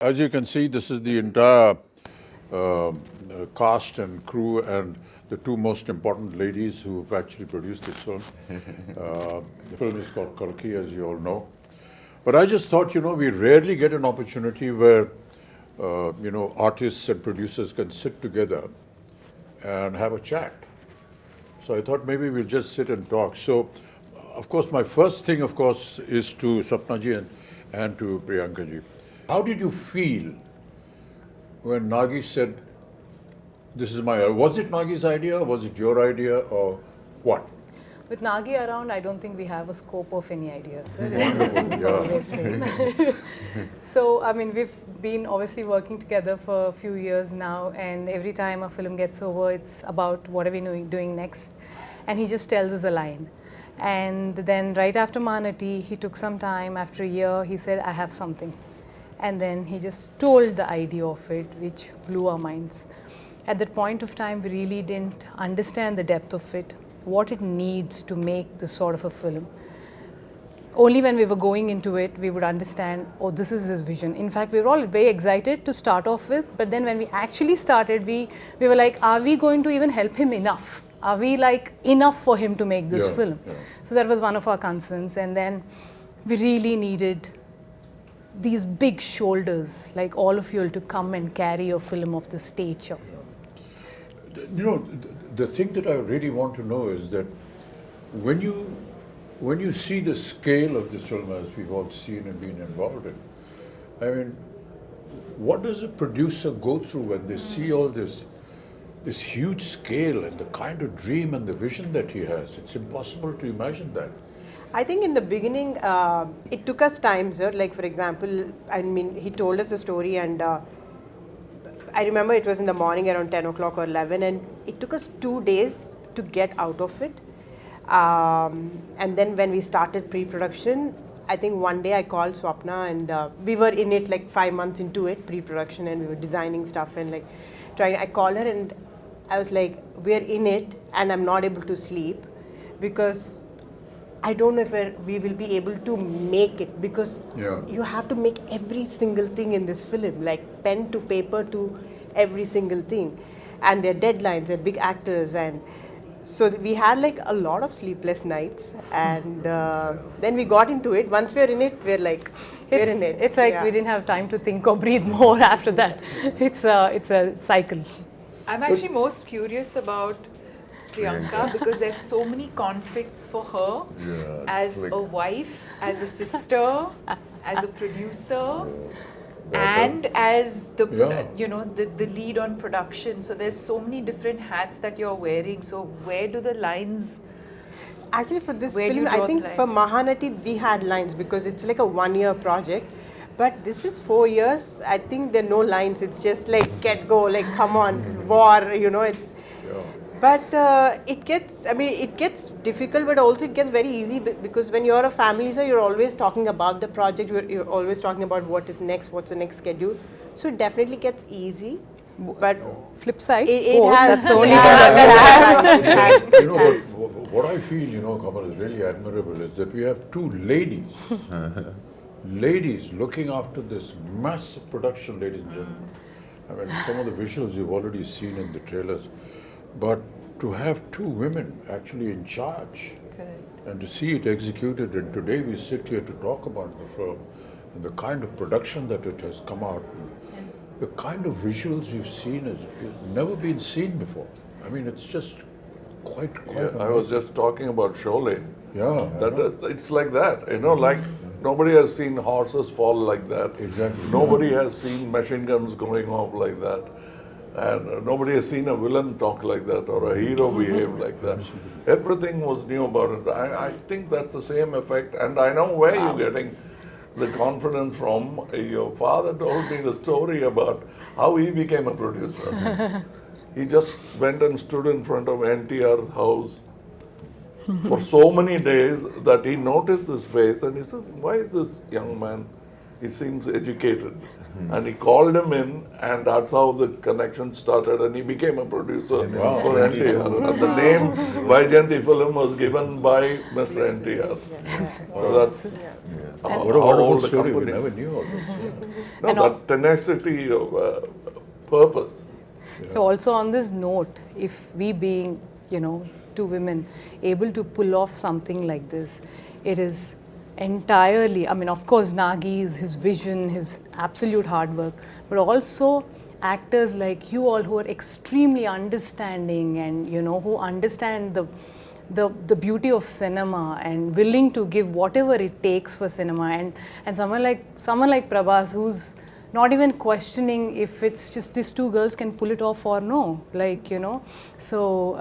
As you can see, this is the entire cast and crew and the two most important ladies who've actually produced this film. The film is called Kalki, as you all know. But I just thought, we rarely get an opportunity where, artists and producers can sit together and have a chat. So I thought maybe we'll just sit and talk. So, of course, my first thing, is to Sapnaji and to Priyankaji. How did you feel when Nagi said, this is my, was it Nagi's idea, or was it your idea, or what? With Nagi around, I don't think we have a scope of any ideas. Sir. It's always same. So, I mean, we've been obviously working together for a few years now, and every time a film gets over, it's about what are we doing next. And he just tells us a line. And then right after Manati, he took some time, after a year, he said, I have something. And then he just told the idea of it, which blew our minds. At that point of time, we really didn't understand the depth of it, what it needs to make this sort of a film. Only when we were going into it, we would understand, oh, this is his vision. In fact, we were all very excited to start off with, but then when we actually started, we were like, are we going to even help him enough? Are we like enough for him to make this film? Yeah. So that was one of our concerns. And then we really needed these big shoulders, like all of you, to come and carry a film of this stature. Yeah. The thing that I really want to know is that when you see the scale of this film, as we've all seen and been involved in, I mean, what does a producer go through when they see all this huge scale and the kind of dream and the vision that he has? It's impossible to imagine that. I think in the beginning, it took us time, sir. Like, for example, I mean, he told us a story, and I remember it was in the morning around 10 o'clock or 11, and it took us 2 days to get out of it. And then when we started pre-production, I think one day I called Swapna, and we were in it like 5 months into it, pre-production, and we were designing stuff and like trying. I called her and I was like, we're in it, and I'm not able to sleep because I don't know if we will be able to make it, because you have to make every single thing in this film, like pen to paper to every single thing. And they're deadlines, they're big actors. And so we had like a lot of sleepless nights. And then we got into it. Once we're in it, we're like, we're in it. It's like we didn't have time to think or breathe more after that. It's a cycle. I'm actually most curious about Priyanka because there's so many conflicts for her as a wife, as a sister, as a producer, and as the the lead on production. So there's so many different hats that you're wearing. So where do the lines? Actually, for this film, I think for Mahanati we had lines because it's like a 1-year project. But this is 4 years. I think there are no lines. It's just like get go, like come on, war. It's. But it gets difficult, but also it gets very easy because when you're a family, sir, you're always talking about the project. You're always talking about what is next, what's the next schedule. So it definitely gets easy. But flip side, it has. That's only what I feel, Kamal, is really admirable is that we have two ladies looking after this massive production, ladies and gentlemen. I mean, some of the visuals you've already seen in the trailers. But to have two women actually in charge and to see it executed, and today we sit here to talk about the film and the kind of production that it has come out, the kind of visuals we've seen has never been seen before. I mean, it's just quite I was just talking about Sholay. Yeah. It's like that, like nobody has seen horses fall like that. Exactly. Nobody has seen machine guns going off like that. And nobody has seen a villain talk like that or a hero behave like that. Everything was new about it. I think that's the same effect. And I know where you're getting the confidence from. Your father told me the story about how he became a producer. He just went and stood in front of NTR's house for so many days that he noticed this face and he said, why is this young man he seems educated. And he called him in, and that's how the connection started, and he became a producer for NTR. And the name Vaijayanti film was given by Mr. NTR. So that's how What a wonderful all the story. We company. never knew all this. No, that tenacity of purpose. So also on this note, if we being, two women, able to pull off something like this, it is entirely, of course, Nagi's, his vision, his absolute hard work, but also actors like you all who are extremely understanding and, who understand the beauty of cinema and willing to give whatever it takes for cinema. And someone like Prabhas, who's not even questioning if it's just these two girls can pull it off or no, So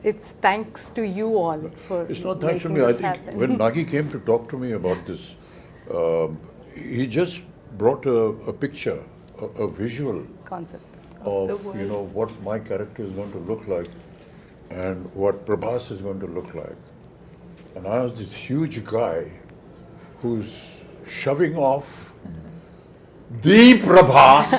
it's thanks to you all for. It's not thanks to me. I think when Nagi came to talk to me about this, he just brought a picture, a visual concept of what my character is going to look like and what Prabhas is going to look like. And I was this huge guy who's shoving off the Prabhas.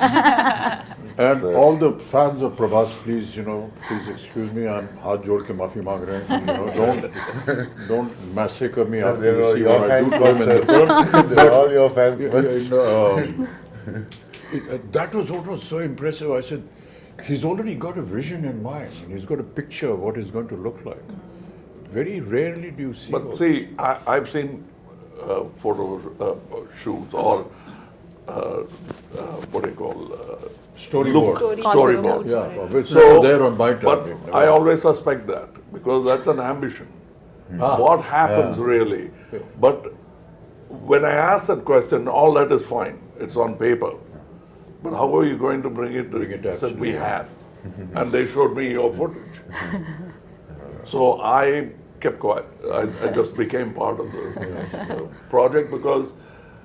And all the fans of Prabhas, please, please excuse me, I'm haath jod ke maafi maang rahe hain. Don't massacre me after you see what I do to him in the film. They're all your fans. That was what was so impressive. I said, he's already got a vision in mind. And he's got a picture of what he's going to look like. Very rarely do you see. But see, I've seen photo shoots or what do you call storyboard. Storyboard. Yeah, it's not there on my But time. I always suspect that because that's an ambition. What happens really? But when I ask that question, all that is fine. It's on paper. But how are you going to bring it to it said we have. And they showed me your footage. So I kept quiet. I just became part of the project because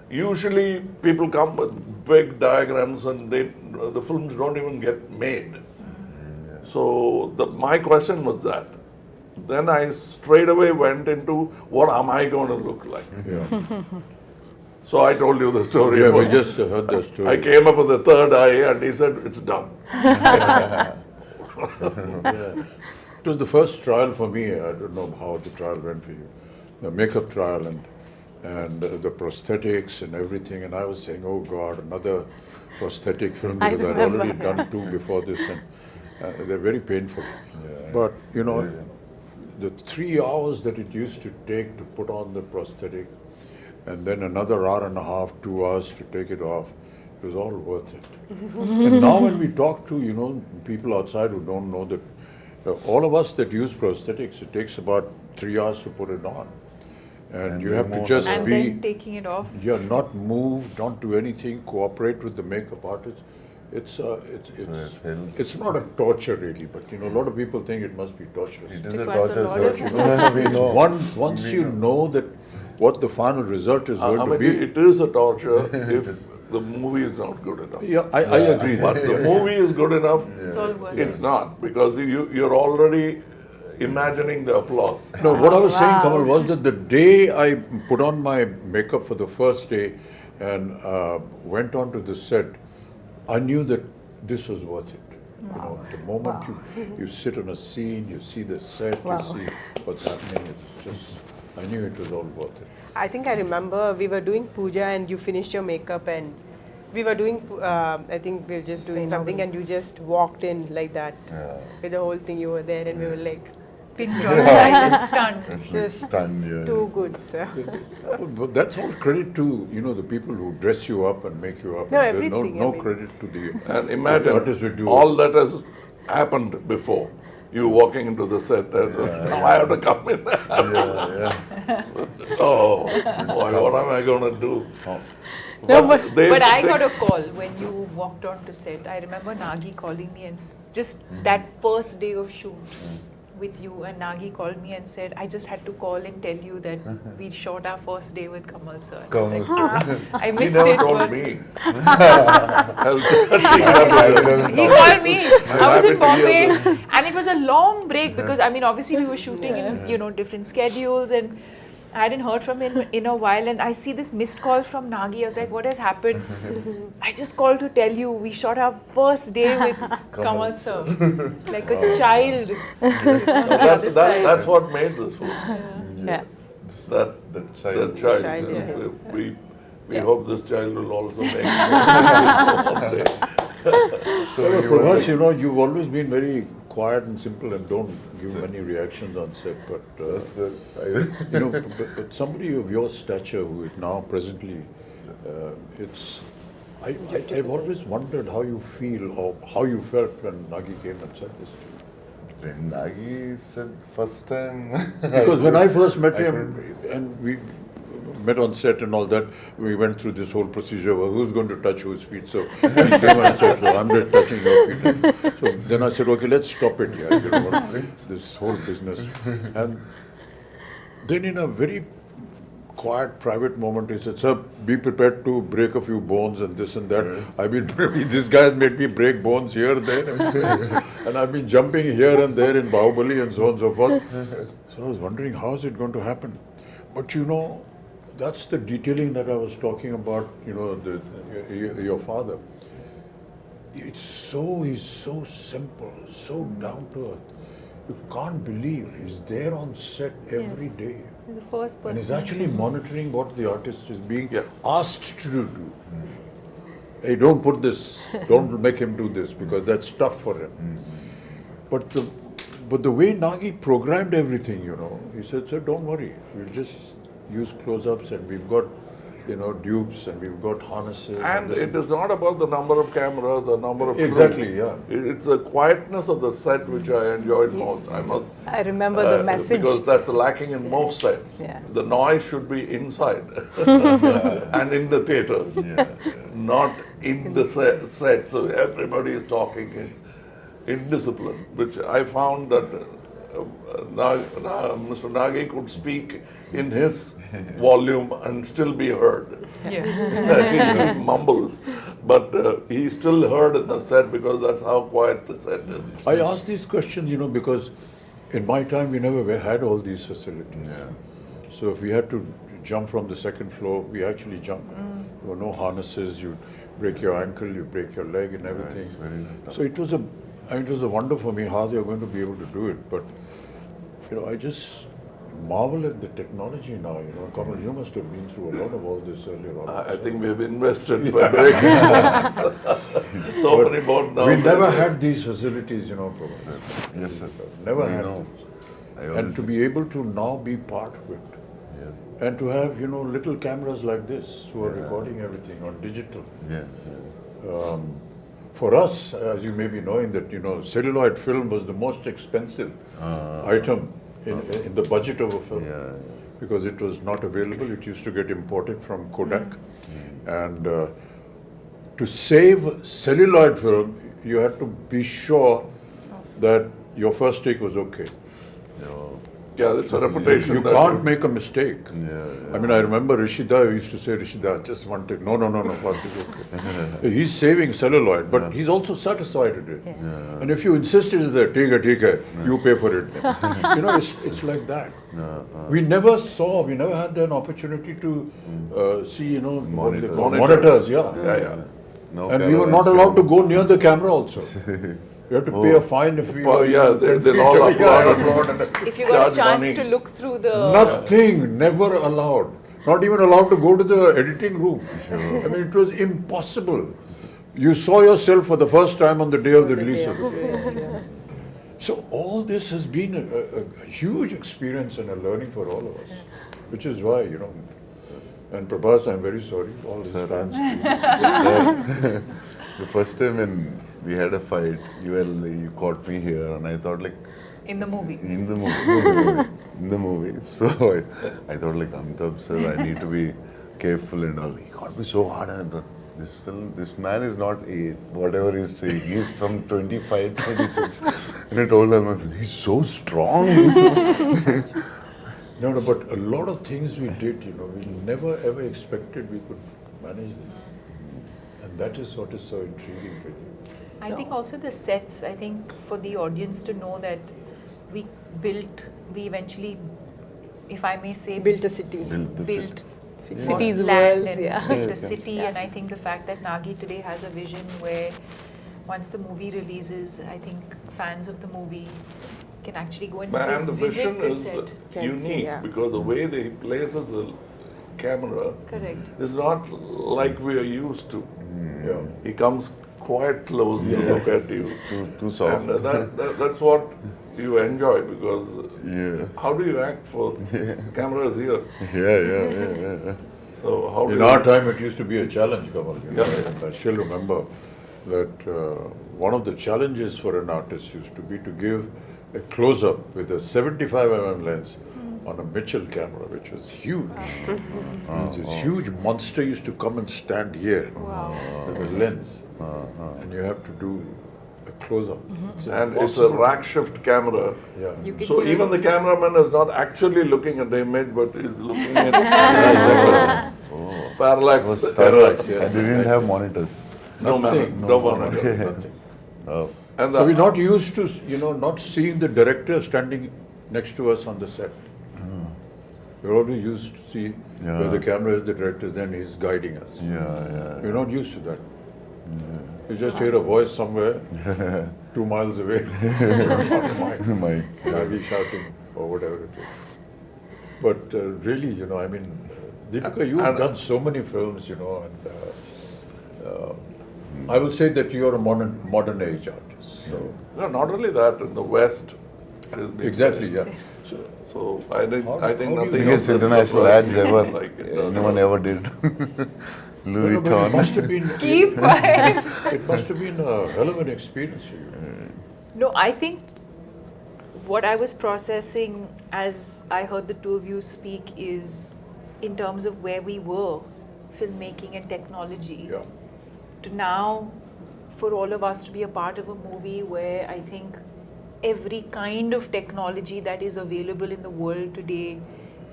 usually people come with big diagrams and the films don't even get made. So my question was that. Then I straight away went into what am I going to look like? Yeah. So I told you the story. Yeah, about we just heard the story. I came up with the third eye and he said, it's done. It was the first trial for me. I don't know how the trial went for you. The makeup trial and the prosthetics and everything. And I was saying, oh God, another prosthetic film because I'd already done two before this and they're very painful. But, the 3 hours that it used to take to put on the prosthetic and then another hour and a half, 2 hours to take it off, it was all worth it. And now when we talk to, people outside who don't know that, all of us that use prosthetics, it takes about 3 hours to put it on. And you have to just and then taking it off. Yeah, not move, don't do anything, cooperate with the makeup artist. It's not a torture really, but a lot of people think it must be torturous. It is a Requires a torture, lot sir. We know. Once you know that what the final result is going to be. It is a torture if the movie is not good enough. Yeah, I agree. But the movie is good enough, It's all worth it's not, because you're already imagining the applause. No, what I was saying, Kamal, was that the day I put on my makeup for the first day and went on to the set, I knew that this was worth it. The moment you sit on a scene, you see the set, you see what's happening, it's just, I knew it was all worth it. I think I remember we were doing puja and you finished your makeup and we were doing, I think we were just doing something and you just walked in like that with the whole thing. You were there and we were like, Pinned on side, stunned. It's like just stunned, yeah. too good, sir. But that's all credit to, the people who dress you up and make you up. No, There's everything, no I mean. credit to the And artists who imagine do all that has happened before. You walking into the set and now I have to come in. Oh, boy, what am I going to do? No, but They- But I they- got a call when you walked on to set. I remember Nagi calling me and just that first day of shoot with you, and Nagi called me and said, I just had to call and tell you that we shot our first day with Kamal sir. And I was like, Kamal I He missed never it. told but me. He called me. I was in happy to hear Bombay and it was a long break because obviously we were shooting in different schedules, and I hadn't heard from him in a while, and I see this missed call from Nagi. I was like, what has happened? I just called to tell you we shot our first day with Kamal sir. Like a child. That's what made this film. Yeah. That child. Child, yeah. We hope this child will also make it. So, Prabhas, you know, you've always been very quiet and simple and don't give many reactions on set, but you know, but somebody of your stature who is now presently, I've always wondered how you feel or how you felt when Nagi came and said this to you. When Nagi said first time... Because when I first met him and we met on set and all that, we went through this whole procedure of who's going to touch whose feet. So he came and said, so I'm just touching your feet. So then I said, okay, let's stop it here, you know, this whole business. And then in a very quiet, private moment, he said, sir, be prepared to break a few bones and this and that. I've been, this guy has made me break bones here, there, and I've been jumping here and there in Bahubali and so on and so forth. So I was wondering, how is it going to happen? But you know, that's the detailing that I was talking about, you know, your father. He's so simple, so down to earth. You can't believe he's there on set every day. He's the first person. And he's actually monitoring what the artist is being asked to do. Hey, don't put this, don't make him do this because that's tough for him. But the way Nagi programmed everything, you know, he said, sir, don't worry, we'll just use close-ups and we've got, you know, dupes and we've got harnesses. And it is not about the number of cameras or number of crew. Exactly, yeah. It's the quietness of the set which I enjoyed most. I remember the message. Because that's lacking in most sets. Yeah. The noise should be inside and in the theatres, not in the set. So everybody is talking in discipline, which I found that Mr. Nagi could speak in his volume and still be heard. Yeah. He mumbles, but he's still heard in the set because that's how quiet the set is. I ask these questions, you know, because in my time we never had all these facilities. So if we had to jump from the second floor, we actually jumped. There were no harnesses, you break your ankle, you break your leg and everything. So it was a wonder for me how they were going to be able to do it. But you know, I just marvel at the technology now. You know, Kamal, you must have been through a lot of all this earlier on. I think we have invested by breaking so many bones now. We never had these facilities, you know, Prabhas. Yes, sir. Never I had know. them. And to be able to now be part of it. And to have, you know, little cameras like this who are recording everything on digital. For us, as you may be knowing that, you know, celluloid film was the most expensive item in the budget of a film. Because it was not available. It used to get imported from Kodak. And to save celluloid film, you had to be sure that your first take was okay. Yeah, that's a reputation. You can't make a mistake. I mean, I remember Rishida used to say, Rishida, just one take. No, first is okay. He's saving celluloid, but he's also satisfied with it. And if you insist it is there, take it, you pay for it. You know, it's like that. We never had an opportunity to see, you know, monitors. No And we were not allowed to go near the camera also. You have to pay a fine if we were... they'll all applaud. If you got a chance to look through the... Nothing, never allowed. Not even allowed to go to the editing room. I mean, it was impossible. You saw yourself for the first time on the day of the release of the film. So all this has been a huge experience and a learning for all of us. Which is why, you know, and Prabhas, I'm very sorry, all his fans. The first time when we had a fight, you caught me here, and I thought like... In the movie. In the movie. So I thought like, Amitabh sir, I need to be careful and all. He got me so hard, and this man is not whatever he's saying. He's some 25, 26. And I told him, he's so strong. No, but a lot of things we did, you know, we never ever expected we could manage this. And that is what is so intriguing. I think also the sets, I think for the audience to know that we eventually if I may say, Built a city. built Cities, land worlds, and yeah. built a city. And I think the fact that Nagi today has a vision where once the movie releases, I think fans of the movie can actually go and And the visit vision the is set. unique Yeah. because the way they places the camera Correct. is not like we are used to. Yeah. He comes quite close to look at you. Too soft. And that's what you enjoy because Yeah. how do you act for camera is here? Yeah. So how do In you our time, it used to be a challenge, Kamal. You know, Yeah. and I still remember that one of the challenges for an artist used to be to give a close-up with a 75 mm lens on a Mitchell camera, which was huge. And this huge monster used to come and stand here with a lens, and you have to do a close-up. And it's a rack shift camera. Yeah. You can So hear even the cameraman is not actually looking at the image, but is looking at parallax. Was tough. Parallax, yes. And they didn't have monitors. No Nothing, man, no monitor. Nothing. Oh. And So we're the, not used to, not seeing the director standing next to us on the set. We're always used to see where the camera is, the director, then he's guiding us. Yeah. We're not used to that. You just hear a voice somewhere, 2 miles away, My Nagi shouting or whatever it is. But really, I mean, Deepika, you've And- done so many films, and I will say that you're a modern age artist. So no, not only that, in the West. it has been exactly, very- yeah. So, So I think How do you- nothing biggest else has international surprised ads me ever like it does. anyone ever did. Louis no, but it must Vuitton. have been. Keep quiet. It must have been a hell of an experience for you. No, I think what I was processing as I heard the two of you speak is in terms of where we were, filmmaking and technology, Yeah. to now for all of us to be a part of a movie where I think every kind of technology that is available in the world today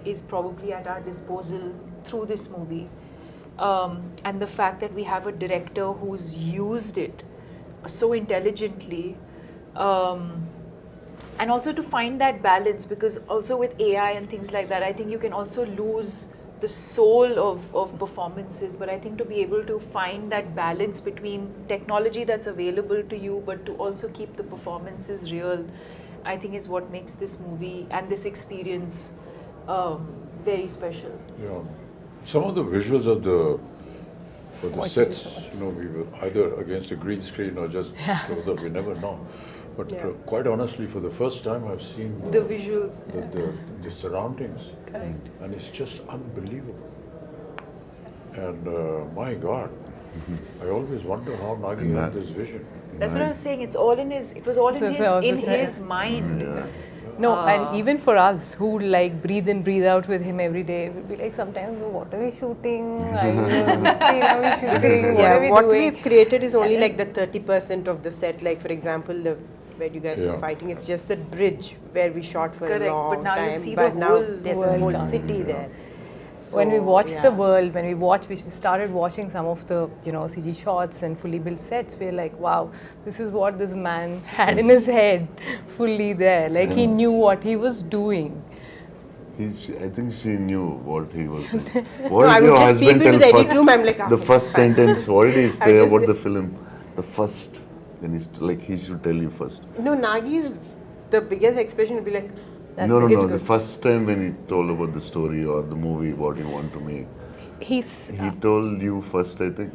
is probably at our disposal through this movie. And the fact that we have a director who's used it so intelligently, and also to find that balance, because also with AI and things like that, I think you can also lose the soul of performances, but I think to be able to find that balance between technology that's available to you but to also keep the performances real, I think is what makes this movie and this experience very special. Yeah. Some of the visuals of the sets, we were either against a green screen or just close up, we never know. But quite honestly, for the first time, I've seen The visuals. the surroundings, Correct. and it's just unbelievable. And my God, I always wonder how Nagi had this vision. That's what I was saying. It was all in his mind. No, and even for us who like breathe in, breathe out with him every day, we'd be like sometimes, what are we shooting? Which scene are we shooting? What are we what doing? we've created is only like the 30% of the set. Like for example, where you guys were Yeah. fighting, it's just the bridge where we shot for Correct, a long but now you time. see but the now whole there's a world whole done. city there. When we So, watched yeah. the world, we started watching some of the CG shots and fully built sets, we're like, wow, this is what this man had in his head, fully there. Like he knew what he was doing. I think she knew what he was doing. No, What I did would your just peep husband into tell the edit first? room. I'm like, The first sentence, what did he say just- about the film? The first, when he's like, he should tell you first. No, Nagi's the biggest expression would be like, That's No, it. It's the good. first time when he told about the story or the movie, what he want to make. He's He told you first, I think,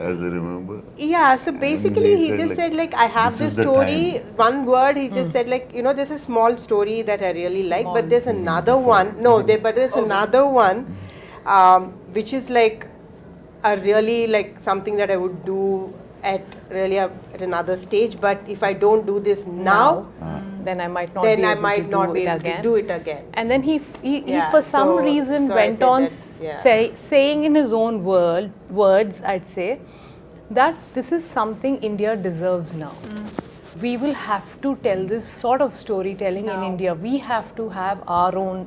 as I remember. yeah, so basically he he said, just like, said like, I have this this is the story, one word, he just said like, there's a small story that I really like, but there's another one, but there's another one, which is like a really like something that I would do at another stage, but if I don't do this now, then I might not then be I able might to not do be it able again. to do it again. And then he Yeah, for some so- reason so I went said on that, yeah. saying in his own words, I'd say, that this is something India deserves now. We will have to tell this sort of storytelling in India. We have to have our own,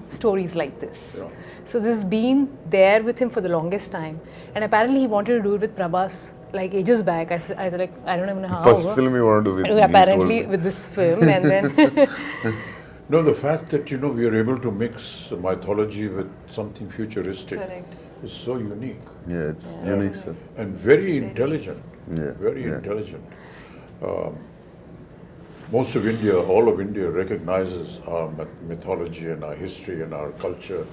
stories like this. Yeah. So this has been there with him for the longest time. And apparently he wanted to do it with Prabhas like ages back. I was like, I don't even know how. First film you want to do with me, Apparently he told me. with this film, and then No, the fact that, you know, we are able to mix mythology with something futuristic Correct. is so unique Yeah, it's unique, sir. and very intelligent. Yeah, Very yeah. intelligent. Most of India, all of India recognizes our mythology and our history and our culture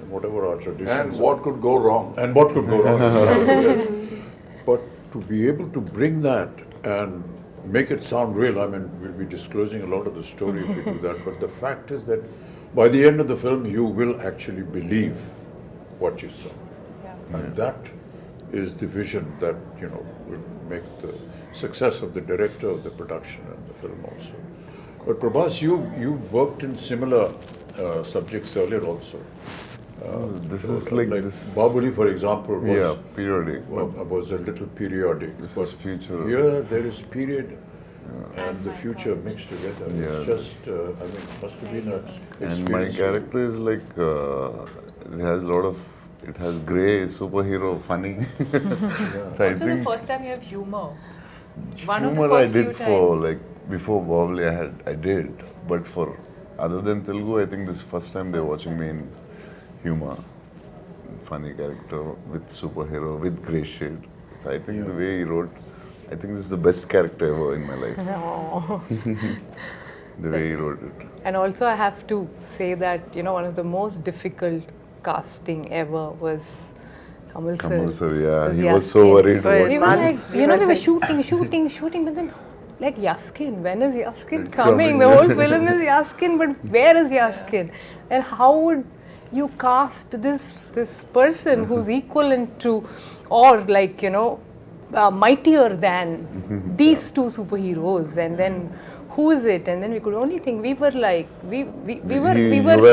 and whatever our traditions And are. what could go wrong? And what could go wrong? Yes. But to be able to bring that and make it sound real, I mean, we'll be disclosing a lot of the story if we do that, but the fact is that by the end of the film, you will actually believe what you saw. Yeah. And that is the vision that, you know, will make the success of the director of the production and the film also. But Prabhas, you worked in similar subjects earlier also. This is like this. Bahubali, for example, was, Yeah, periodic. was a little periodic. This but is future. Here there is period and the future mixed together. Yeah. It's just, I mean, it must have been a And my experience. character is like, it has a lot of, it has grey, superhero, funny. So I Also, the think first time you have humor. One of the humor I first few did for, times. like, before Bahubali I did. But for, other than Telugu, I think this is first time they're watching me in humor. Funny character with superhero, with grey shade. So I think the way he wrote, I think this is the best character ever in my life. The way he wrote it. And also I have to say that, you know, one of the most difficult casting ever was Kamal sir. Kamal sir, yeah, Was he was so Yaskin. worried. Well, We were Months. like, you know, we were shooting, but then like Yaskin, when is Yaskin coming? The whole film is Yaskin, but where is Yaskin? And how would you cast this person who's equivalent to, or like, you know, mightier than these two superheroes, and then who is it? And then we could only think, we were like, we were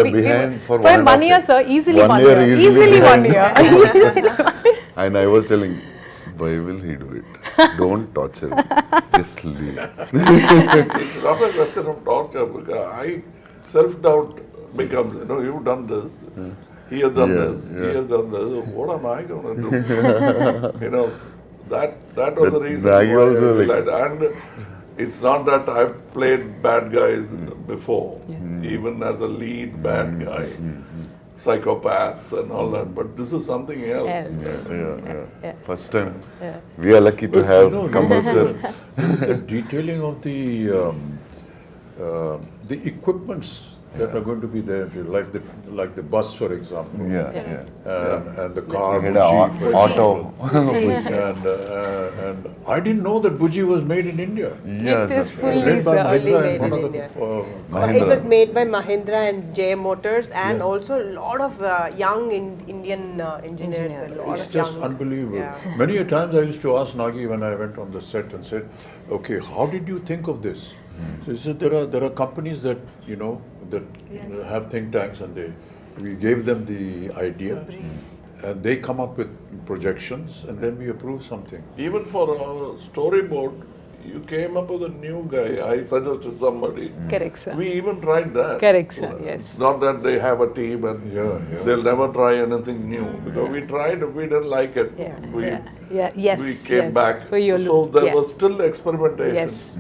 behind for for 1.5 year, sir, easily 1 1 year, year, easily easily 1 behind. year. And I was telling, why will he do it? Don't torture him. Just leave. It's not a question of torture because I self-doubt becomes, you know, you've done this, he has done this, he has done this, what am I going to do? You know, that was the reason Maggie why also I like- did that. And it's not that I've played bad guys before, even as a lead bad guy, psychopaths and all that, but this is something else. Else. Yeah. First time. We are lucky to have Kamal sir. The detailing of the equipments that are going to be there, like the bus, for example. Yeah. And the car, He had Buji, an for auto. and I didn't know that Buji was made in India. Yeah, It is sir. fully Made by only Mahindra made and one in of the, India. Mahindra. It was made by Mahindra and J Motors, and also a lot of young Indian engineers. Engineers. A lot It's of just young. unbelievable. Yeah. Many a times I used to ask Nagi when I went on the set and said, okay, how did you think of this? So he said, there are companies that, you know, that have think tanks, and we gave them the idea and they come up with projections and then we approve something. Even for a storyboard, you came up with a new guy. I suggested somebody. Correct, sir. We even tried that. Correct, sir, yes. It's not that they have a team and they'll never try anything new. Because we tried, we didn't like it. Yes. We came back. For your so look. there was still experimentation. Yes.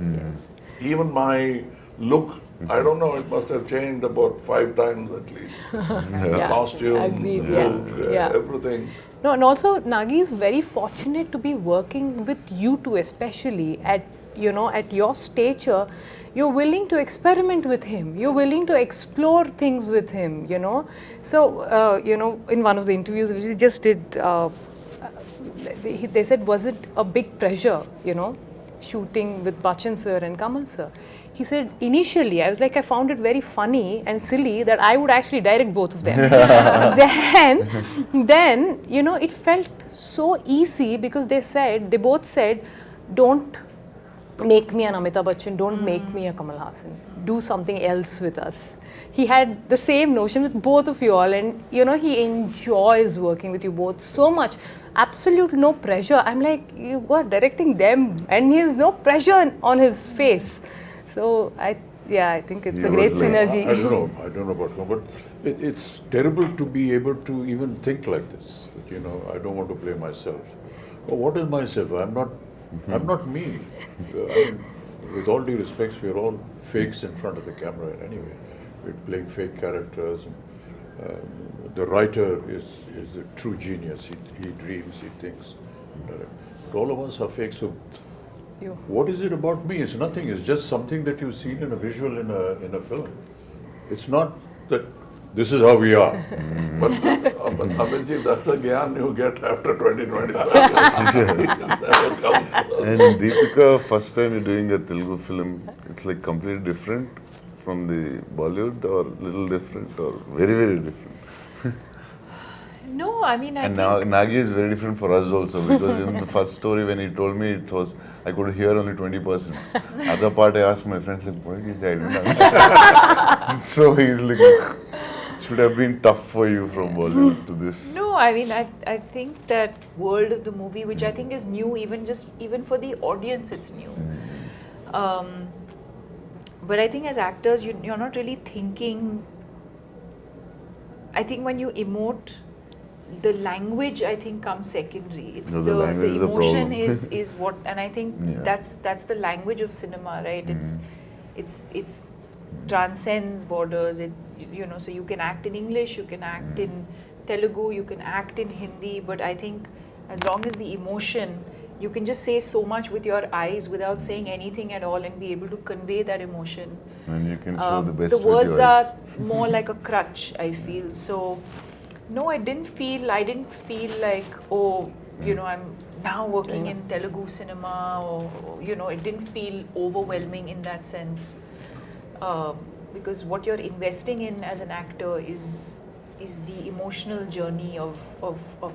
Even my look, I don't know, it must have changed about 5 times at least. Costume, Agreed, look, yeah. everything. No, and also Nagi is very fortunate to be working with you two, especially at your stature. You're willing to experiment with him. You're willing to explore things with him. You know, so in one of the interviews which we just did, they said, was it a big pressure? You know, shooting with Bacchan sir and Kamal sir. He said, initially, I was like, I found it very funny and silly that I would actually direct both of them. then, you know, it felt so easy because they both said, don't make me an Amitabh Bachchan, don't make me a Kamal Haasan. Do something else with us. He had the same notion with both of you all, and, you know, he enjoys working with you both so much. Absolute no pressure. I'm like, you are directing them and he has no pressure on his face. So I think it's a great was like- synergy. I don't know about him, but it's terrible to be able to even think like this. That, you know, I don't want to play myself. But what is myself? I'm not me. I mean, with all due respects, we're all fakes in front of the camera anyway. with playing fake characters. The writer is a true genius. He dreams, he thinks. But all of us are fake. So, what is it about me? It's nothing. It's just something that you've seen in a visual in a film. It's not that this is how we are. But Abhijit, that's a gyan you get after 2025 years. Never comes. And Deepika, first time you're doing a Telugu film, it's like completely different from the Bollywood, or little different, or very, very different. No, I mean, I And think Nagi is very different for us also, because in the first story when he told me, it was, I could hear only 20%. Other part I asked my friends, like, what did he say? I didn't understand. So he's like, should have been tough for you from Bollywood to this. no, I mean, I think that world of the movie, which I think is new, even for the audience, it's new. But I think as actors, you're not really thinking. I think when you emote, the language I think comes secondary. It's No, the language is a emotion problem. is what, and I think Yeah. that's the language of cinema, right? It's transcends borders. So you can act in English, you can act in Telugu, you can act in Hindi, but I think as long as the emotion, you can just say so much with your eyes without saying anything at all and be able to convey that emotion. And you can show the best The with words your eyes. are more like a crutch, I feel. So, no, I didn't feel like, oh, I'm now working in Telugu cinema, or, it didn't feel overwhelming in that sense. Because what you're investing in as an actor is the emotional journey of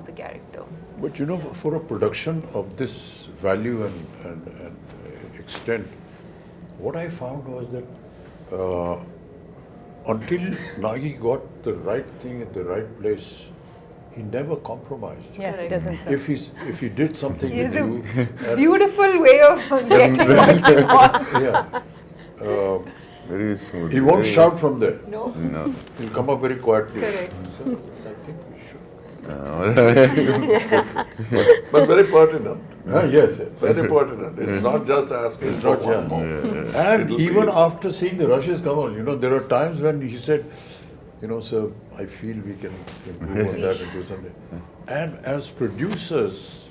the character. But for a production of this value and extent, what I found was that until Nagi got the right thing at the right place, he never compromised. Yeah, it doesn't sir. If he did something He with has a you, beautiful way of getting what he wants. yeah, Very smooth. he won't Very- shout from there. No. No. He'll come up very quietly. Correct. So I think we should. But very pertinent. Yes. Very pertinent. It's not just asking for not, one more. And It'll even be- after seeing the rushes, Kamal, there are times when he said, sir, I feel we can improve on that and do something. And as producers,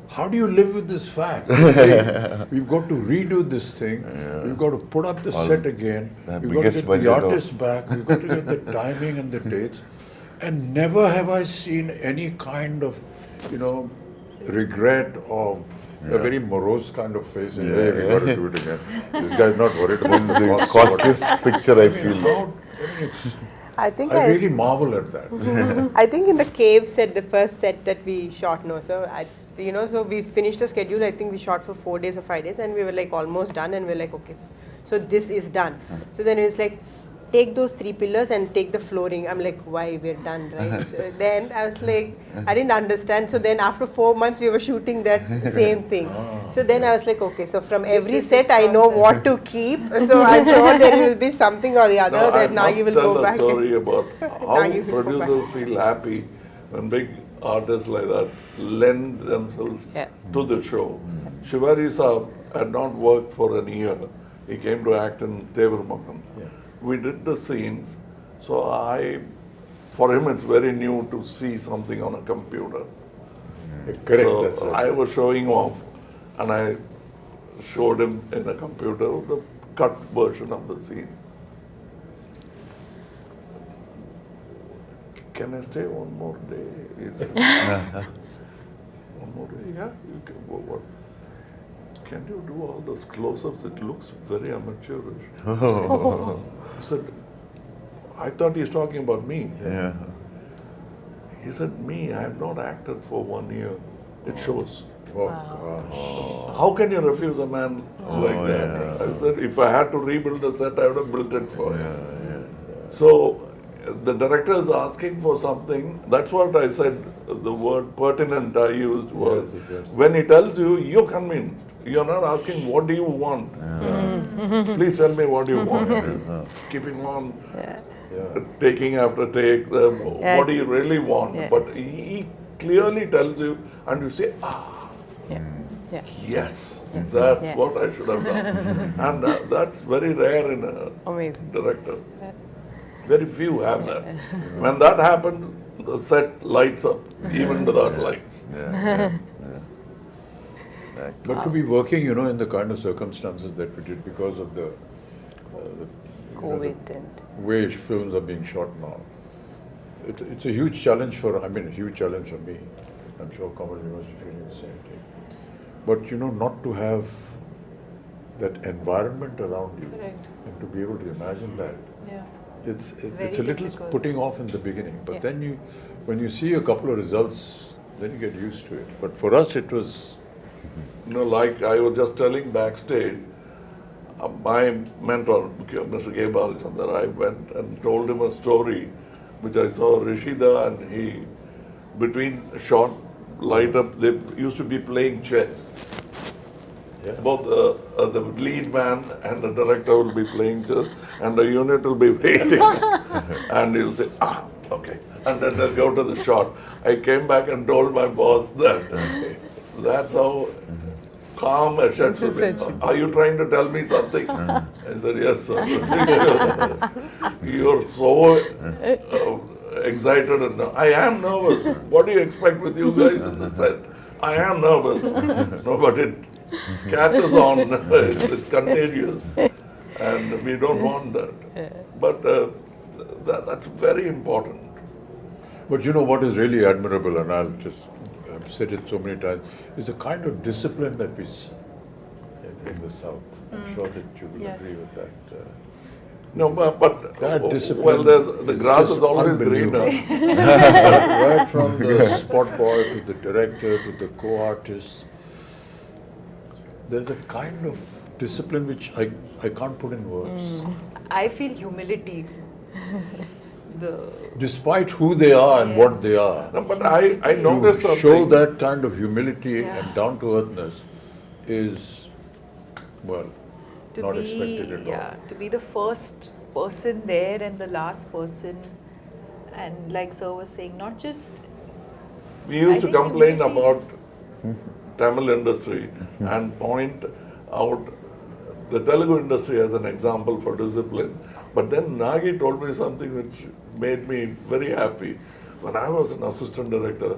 how do you live with this fact? Hey, we've got to redo this thing. We've got to put up the set again. the We've got to biggest get the budget of- artists back. We've got to get the timing and the dates. And never have I seen any kind of, regret or a very morose kind of face. Saying, hey, we got to do it again. This guy's not worried about the The cost. costliest picture I feel. I think I really marvel at that. I think in the cave set, the first set that we shot, so we finished the schedule. I think we shot for 4 days or 5 days, and we were like almost done, and we were like, okay, so this is done. So then it was like, take those 3 pillars and take the flooring. I'm like, why, we're done, right? So then I was like, I didn't understand. So then after 4 months, we were shooting that same thing. So then I was like, okay, so from every is set, this I know process. what to keep. So I'm sure there will be something or the other Now, I that must Nagi will tell go a back. story about how Nagi will go back. producers feel happy when big artists like that lend themselves Yeah. to the show. Shivari Saab had not worked for a year. He came to act in Tevar Makan. We did the scenes, so for him it's very new to see something on a computer. Correct. So That's right. I was showing off, and I showed him in a computer the cut version of the scene. Can I stay one more day? He said, one more day? Yeah, you can. What? Can you do all those close-ups? It looks very amateurish. He said, I thought he's talking about me. Yeah. He said, me, I have not acted for 1 year. It shows. Oh, gosh. How can you refuse a man like that? yeah. I said, if I had to rebuild the set, I would have built it for him. So the director is asking for something. That's what I said, the word pertinent I used was, Yes. when he tells you, you're convinced. You're not asking, what do you want? Please tell me what do you want. Keeping on, taking after take, what do you really want? Yeah. But he clearly tells you, and you say, Yeah. yes, that's Yeah. what I should have done. And that's very rare in a Amazing. director. Very few have that. When that happens, the set lights up, even without lights. But to be working, you know, in the kind of circumstances that we did because of the COVID and way films are being shot now, it's a huge challenge for, I mean, a huge challenge for me. I'm sure Kamal, you must be feeling the same thing. But, you know, not to have that environment around you Correct. and to be able to imagine that. Yeah. It's very a little difficult. putting off in the beginning, but Yeah. then when you see a couple of results, then you get used to it. But for us, it was, You know, like I was just telling backstage, my mentor, Mr. K. Balachandar, I went and told him a story which I saw Rishida, and he, between shot, light up, they used to be playing chess. yeah. Both the lead man and the director will be playing chess, and the unit will be waiting. And he'll say, okay. And then they'll go to the shot. I came back and told my boss that that's how calm a shot should be. Are you trying to tell me something? I said, yes, sir. You're so excited. And I am nervous. What do you expect with you guys in the set? I am nervous. No, but it catches on. It's contagious. And we don't want that. But that's very important. But you know what is really admirable, and I've said it so many times, is the kind of discipline that we see in the South. I'm sure that you will Yes. agree with that. No, but That discipline well, the is grass just is always unbelievable. greener. Right from the spot boy to the director to the co-artist, there's a kind of discipline which I can't put in words. I feel humility. Despite who they are and what they are, No, but I noticed to something. show that kind of humility Yeah. and down-to-earthness is, well, to not be, expected at all. to be the first person there and the last person, and like sir was saying, not just We used I to think complain humility- about Tamil industry and point out the Telugu industry as an example for discipline. But then Nagi told me something which made me very happy. When I was an assistant director,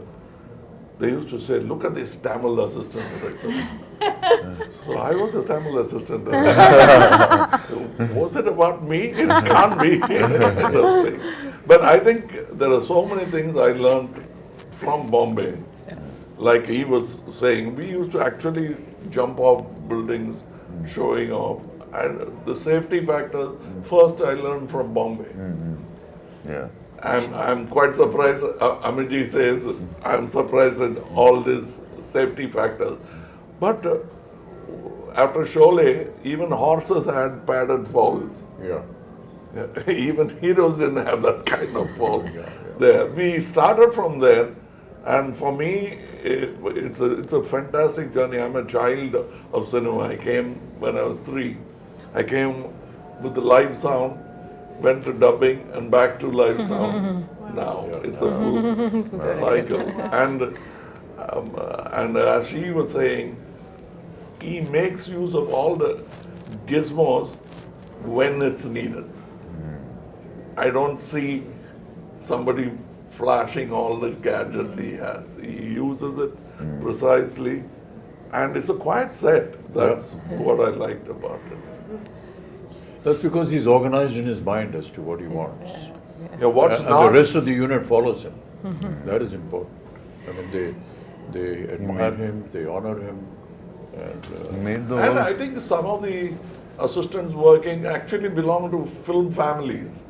they used to say, look at this Tamil assistant director. So I was a Tamil assistant director. Was it about me? It can't be. But I think there are so many things I learned from Bombay. Like he was saying, we used to actually jump off buildings, showing off. And the safety factors, first I learned from Bombay. Yeah. I'm quite surprised, Amiji says, I'm surprised at all these safety factors. But after Sholay, even horses had padded falls. Yeah. Even heroes didn't have that kind of fall. There, we started from there, and for me, it's a fantastic journey. I'm a child of cinema. I came when I was 3. I came with the live sound, went to dubbing, and back to live sound. Now it's a full cycle. And as she was saying, he makes use of all the gizmos when it's needed. I don't see somebody flashing all the gadgets he has. He uses it precisely, and it's a quiet set. That's what I liked about it. That's because he's organized in his mind as to what he wants. Yeah, what's And not the rest of the unit follows him. That is important. I mean, they admire him, they honor him, and Made the And whole I think some of the assistants working actually belong to film families.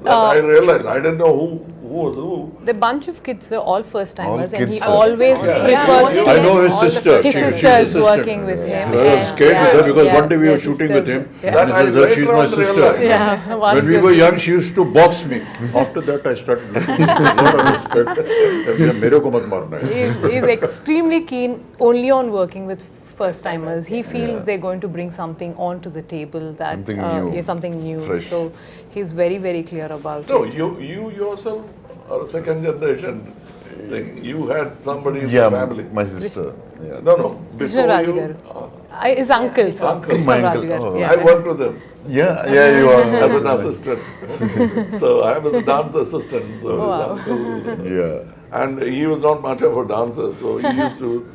I realized, I didn't know who was who. the bunch of kids are all first timers, All and he kids. always Yeah. prefers to. I know his sister. His She- sister she's is assistant. working with him. I was scared with her because one day we were their shooting with him, sisters. and he That I says, "Oh, she's later my on sister." realized. Yeah, one When we of were the- young, she used to box me. After that, I started looking with a lot of respect. मेरे को मत मारना है. He's extremely keen only on working with first timers. He feels they're going to bring something onto the table that Something new. yeah, something new. Fresh. So he's very, very clear about No, it. you yourself are a second generation thing. You had somebody in yeah, the family. my sister. Yeah. No, before Raj you, garu. His uncle, sir. Uncle. Krishna My uncle. Raju garu. Oh. Yeah. I worked with him Yeah, you are. as an assistant. So I was a dance assistant. So Wow. his uncle, Yeah. and he was not much of a dancer, so he used to.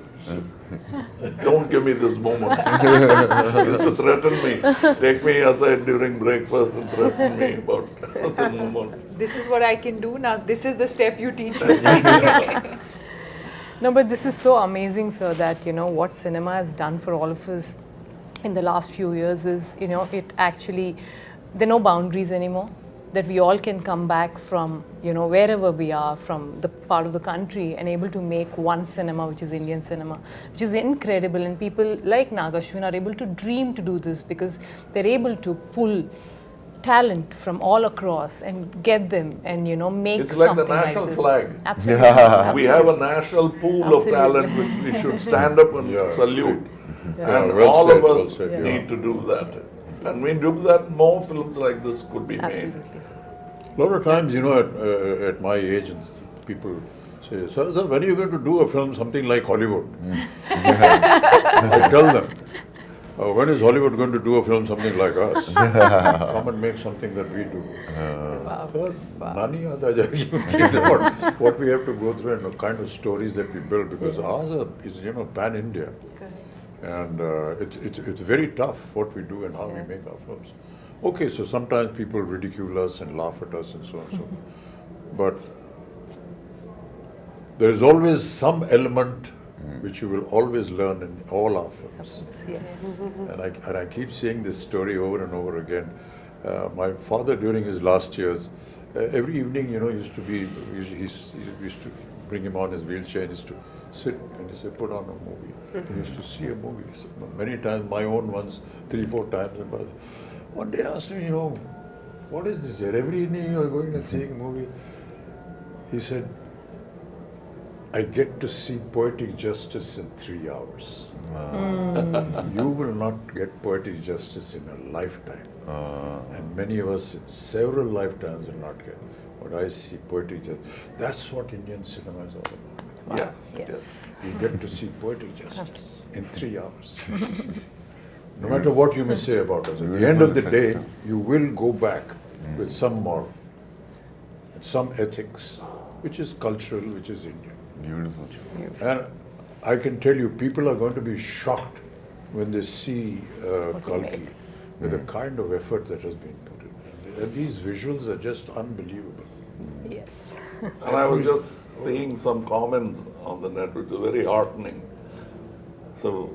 Don't give me this moment. He used to threaten me. Take me aside during breakfast and threaten me about the moment. This is what I can do now. This is the step you teach me. No, but this is so amazing, sir, that, you know, what cinema has done for all of us in the last few years is, you know, it actually, there are no boundaries anymore. That we all can come back from, you know, wherever we are, from the part of the country, and able to make one cinema, which is Indian cinema, which is incredible. And people like Aswin are able to dream to do this because they're able to pull talent from all across and get them and, you know, make It's like something the national like this. flag. Absolutely. Yeah. We have a national pool Absolutely. of talent which we should stand up and Yeah, salute. Yeah, And well all said, of well us said, yeah. need to do that. And when we do that, more films like this could be made. Absolutely, sir. A lot of times, you know, at my age, and people say, sir, when are you going to do a film something like Hollywood? I tell them, when is Hollywood going to do a film something like us? Come and make something that we do. Sir, nani aata jayegi. What we have to go through and the kind of stories that we build, because ours is, you know, pan-India. And it's very tough what we do and how we make our films. Okay, so sometimes people ridicule us and laugh at us and so on and so forth. But there is always some element which you will always learn in all our films. Yes. And I keep saying this story over and over again. My father, during his last years, every evening, you know, used to bring him on his wheelchair and used to sit and he said, put on a movie. He used to see a movie. So many times, my own ones, 3-4 times. And one day I asked him, you know, what is this here? Every evening you are going and seeing a movie. He said, I get to see poetic justice in 3 hours. You will not get poetic justice in a lifetime. And many of us in several lifetimes will not get. But I see poetic justice. That's what Indian cinema is all about. Yes. Yes. You get to see poetic justice in 3 hours. No matter what you may say about us, at the end of the day, you will go back with some moral, some ethics, which is cultural, which is Indian. Beautiful. And I can tell you, people are going to be shocked when they see Kalki with the kind of effort that has been put in. And these visuals are just unbelievable. Yes. And I was just seeing some comments on the net which are very heartening. So,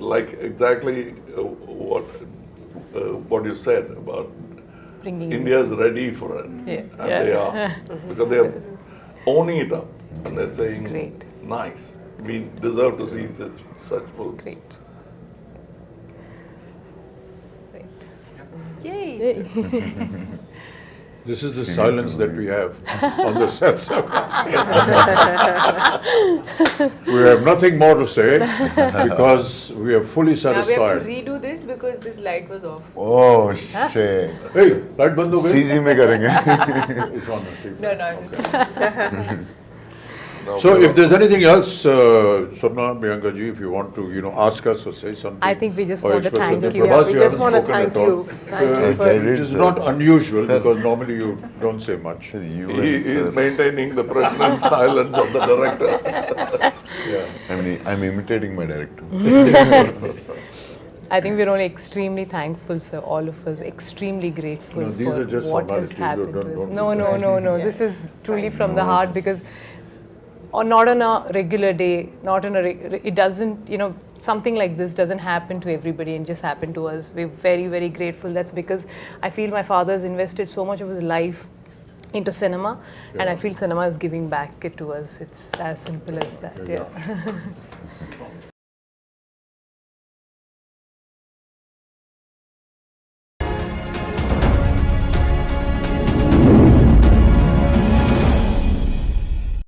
like exactly what you said about Bringing India's ready for it. Yeah. And they are. Because they are owning it up. And they're saying, Great. nice, we deserve to see such films. Great. Great. Yay! This is the silence that we have on the sets. We have nothing more to say because we are fully Now we have to satisfied. redo this because this light was off. Oh, shit. Hey, light band ho gayi? CG में करेंगे. It's on the TV. No, I'm just So if there's anything else, Swapna, Priyanka ji, if you want to, you know, ask us or say something. I think we just or want to express thank something. you. Prabhas, We you just haven't want to spoken thank at all. you. Thank you for Which is not unusual because normally you don't say much. You He and is sir. maintaining the pregnant silence of the director. I'm imitating my director. I think we're only extremely thankful, sir, all of us, extremely grateful No, these for are just what has formalities. happened Don't- to us. don't- No. This is truly from the heart because not on a regular day, not on it doesn't, you know, something like this doesn't happen to everybody and just happen to us. We're very, very grateful. That's because I feel my father has invested so much of his life into cinema and I feel cinema is giving back it to us. It's as simple as that. Yeah.